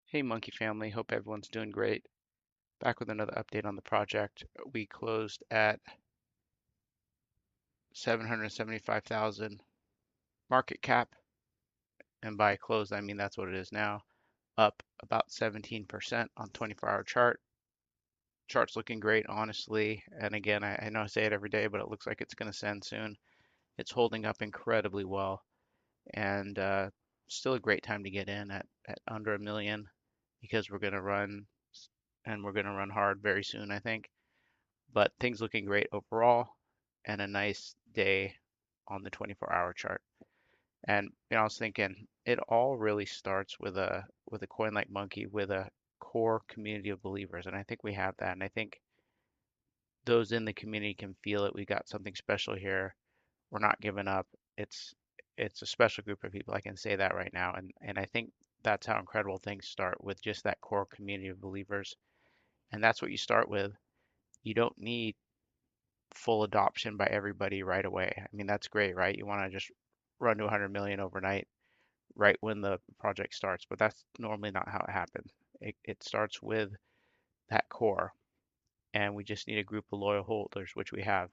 Hey Monkey family, hope everyone's doing great. Back with another update on the project. We closed at 775,000 market cap, and by close I mean that's what it is now, up about 17% on 24-hour chart. Chart's looking great, honestly. And again, I know I say it every day, but it looks like it's going to send soon. It's holding up incredibly well, and still a great time to get in at under a million because we're going to run and we're going to run hard very soon, I think. But things looking great overall and a nice day on the 24-hour chart. And I was thinking it all really starts with a coin like Monkey with a core community of believers, and I think we have that. And I think those in the community can feel it. We got something special here. We're not giving up. It's it's a special group of people. I can say that right now, and I think that's how incredible things start with just that core community of believers. And that's what you start with. You don't need full adoption by everybody right away. I mean, that's great, right? You want to just run to 100 million overnight right when the project starts, but that's normally not how it happens. It starts with that core, and we just need a group of loyal holders, which we have.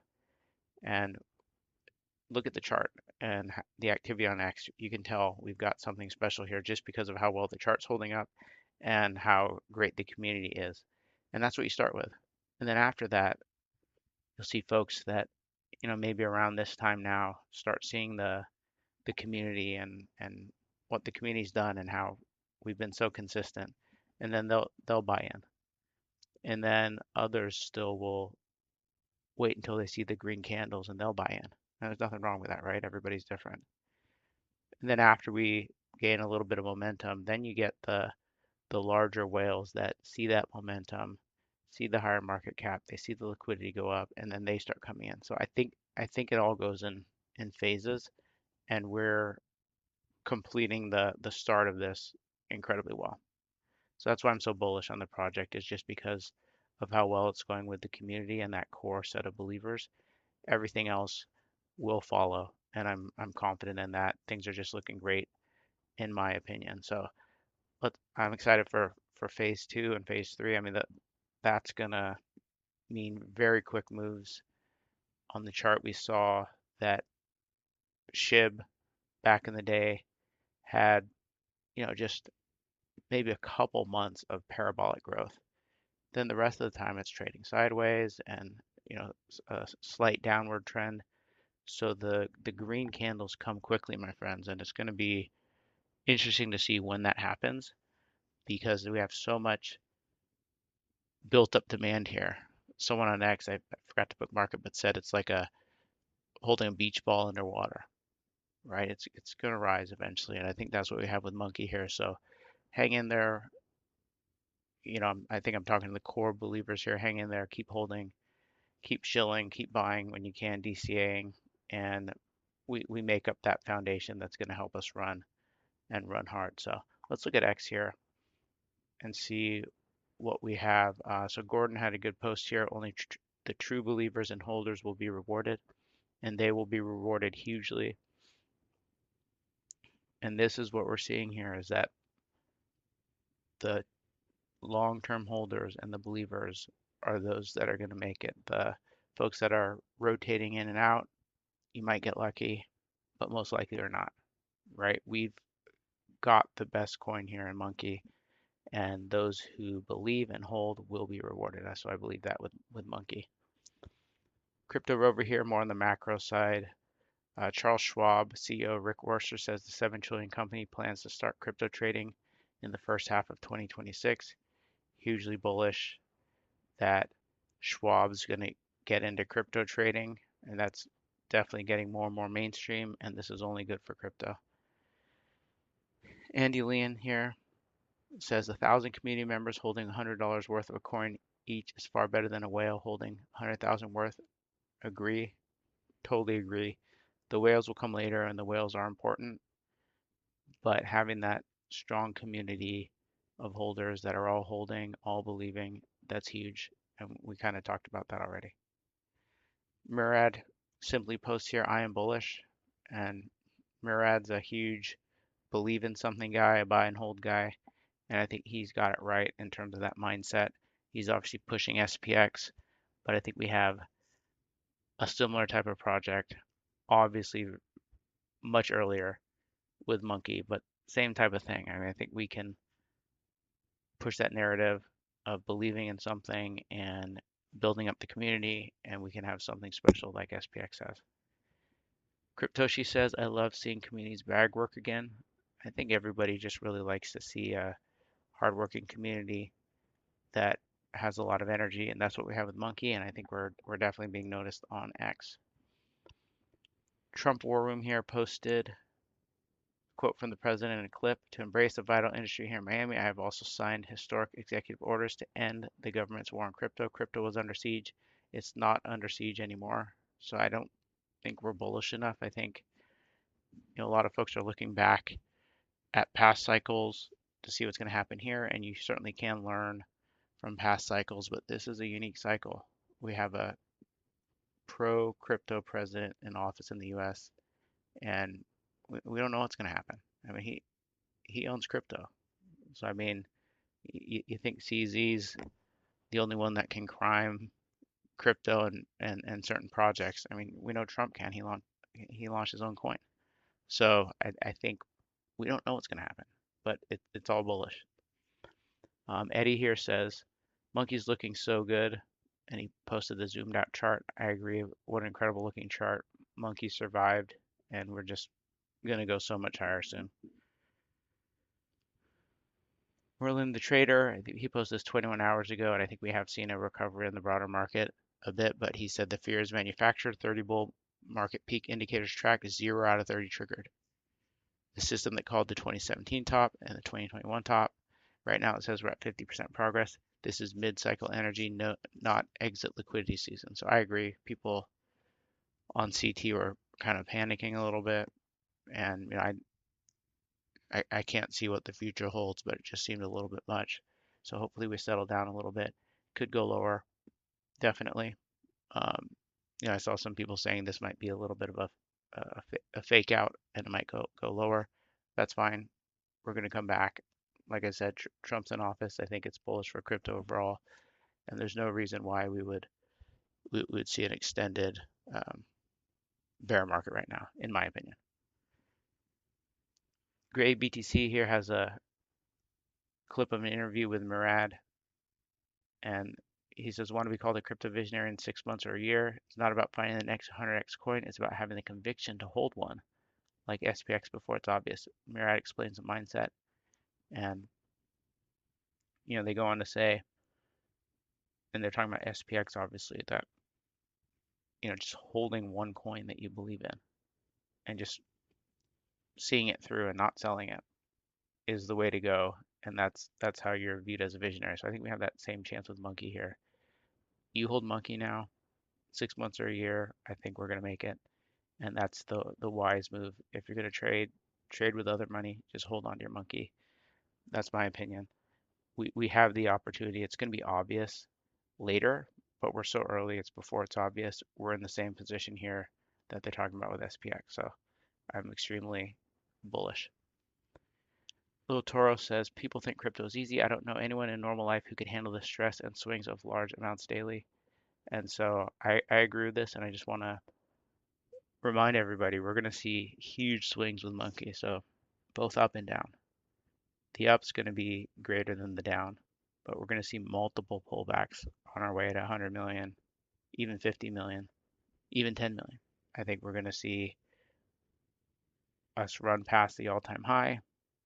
And look at the chart and the activity on X. You can tell we've got something special here just because of how well the chart's holding up and how great the community is. And that's what you start with. And then after that, you'll see folks that, maybe around this time now start seeing the community and what the community's done and how we've been so consistent. And then they'll buy in. And then others still will wait until they see the green candles and they'll buy in. And there's nothing wrong with that, right? Everybody's different. And then after we gain a little bit of momentum, then you get the larger whales that see that momentum, see the higher market cap, they see the liquidity go up, and then they start coming in. So I think it all goes in phases, and we're completing the start of this incredibly well. So that's why I'm so bullish on the project is just because of how well it's going with the community and that core set of believers. Everything else will follow, and I'm confident in that. Things are just looking great in my opinion. So I'm excited for phase two and phase three. I mean that's gonna mean very quick moves on the chart. We saw that SHIB back in the day had just maybe a couple months of parabolic growth. Then the rest of the time it's trading sideways and a slight downward trend. So the green candles come quickly, my friends, and it's going to be interesting to see when that happens because we have so much built up demand here. Someone on X, I forgot to bookmark it, but said it's like a holding a beach ball underwater, right? It's going to rise eventually, and I think that's what we have with Monkey here. So hang in there. I think I'm talking to the core believers here. Hang in there, keep holding, keep shilling, keep buying when you can, DCAing, and we make up that foundation that's going to help us run and run hard. So let's look at X here and see what we have. So Gordon had a good post here. Only the true believers and holders will be rewarded, and they will be rewarded hugely. And this is what we're seeing here is that the long-term holders and the believers are those that are going to make it. The folks that are rotating in and out, you might get lucky, but most likely are not, right? We've got the best coin here in Monkey, and those who believe and hold will be rewarded. So I believe that with Monkey. Crypto over here, more on the macro side. Charles Schwab, CEO Rick Worster says the 7 trillion company plans to start crypto trading in the first half of 2026. Hugely bullish that Schwab's going to get into crypto trading, and that's definitely getting more and more mainstream, and this is only good for crypto. Andy Leon here says 1,000 community members holding $100 worth of a coin each is far better than a whale holding 100,000 worth. Agree, totally agree. The whales will come later, and the whales are important, but having that strong community of holders that are all holding, all believing, that's huge. And we kind of talked about that already. Murad simply posts here, I am bullish. And Murad's a huge believe in something guy, a buy and hold guy. And I think he's got it right in terms of that mindset. He's obviously pushing SPX, but I think we have a similar type of project, obviously much earlier with Monkey, but same type of thing. I mean, I think we can push that narrative of believing in something and building up the community, and we can have something special like SPX has. Cryptoshi says, I love seeing communities bag work again. I think everybody just really likes to see a hardworking community that has a lot of energy, and that's what we have with Monkey, and I think we're definitely being noticed on X. Trump War Room here posted quote from the president in a clip: to embrace a vital industry here in Miami, I have also signed historic executive orders to end the government's war on crypto. Crypto was under siege. It's not under siege anymore. So I don't think we're bullish enough. I think a lot of folks are looking back at past cycles to see what's going to happen here, and you certainly can learn from past cycles, but this is a unique cycle. We have a pro crypto president in office in the US, and we don't know what's going to happen. I mean, he owns crypto. So, I mean, you think CZ's the only one that can crime crypto and certain projects. I mean, we know Trump can. He launched his own coin. So I think we don't know what's going to happen, but it's all bullish. Eddie here says, Monkey's looking so good. And he posted the zoomed out chart. I agree. What an incredible looking chart. Monkey survived, and we're just going to go so much higher soon. Merlin the trader, I think he posted this 21 hours ago, and I think we have seen a recovery in the broader market a bit, but he said the fear is manufactured. 30 bull market peak indicators tracked, 0 out of 30 triggered. The system that called the 2017 top and the 2021 top. Right now it says we're at 50% progress. This is mid-cycle energy, no, not exit liquidity season. So I agree. People on CT were kind of panicking a little bit, and I can't see what the future holds, but it just seemed a little bit much. So hopefully we settle down a little bit. Could go lower, definitely. Um, I saw some people saying this might be a little bit of a fake out and it might go lower. That's fine. We're going to come back. Like I said, Trump's in office. I think it's bullish for crypto overall, and there's no reason why we would see an extended bear market right now, in my opinion. Gray BTC here has a clip of an interview with Murad, and he says, want to be called a crypto visionary in 6 months or a year. It's not about finding the next 100x coin. It's about having the conviction to hold one, like SPX before it's obvious. Murad explains the mindset, and they go on to say, and they're talking about SPX obviously, that just holding one coin that you believe in and just seeing it through and not selling it is the way to go. And that's how you're viewed as a visionary. So I think we have that same chance with Monkey here. You hold Monkey now, 6 months or a year, I think we're gonna make it. And that's the wise move. If you're gonna trade with other money, just hold on to your Monkey. That's my opinion. We have the opportunity. It's gonna be obvious later, but we're so early, it's before it's obvious. We're in the same position here that they're talking about with SPX. So I'm extremely bullish. Little Toro says, people think crypto is easy. I don't know anyone in normal life who can handle the stress and swings of large amounts daily. And so I agree with this, and I just want to remind everybody we're going to see huge swings with Monkey. So both up and down. The up's going to be greater than the down, but we're going to see multiple pullbacks on our way to 100 million, even 50 million, even 10 million. I think we're going to see us run past the all-time high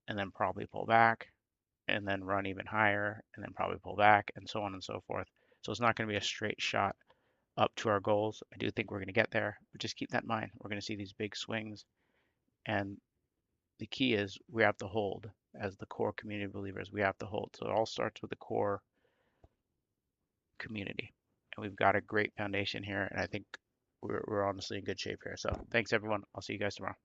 and then probably pull back and then run even higher and then probably pull back and so on and so forth. So it's not going to be a straight shot up to our goals. I do think we're going to get there, but just keep that in mind. We're going to see these big swings, and the key is we have to hold as the core community believers. We have to hold. So it all starts with the core community, and we've got a great foundation here, and I think we're honestly in good shape here. So thanks everyone. I'll see you guys tomorrow.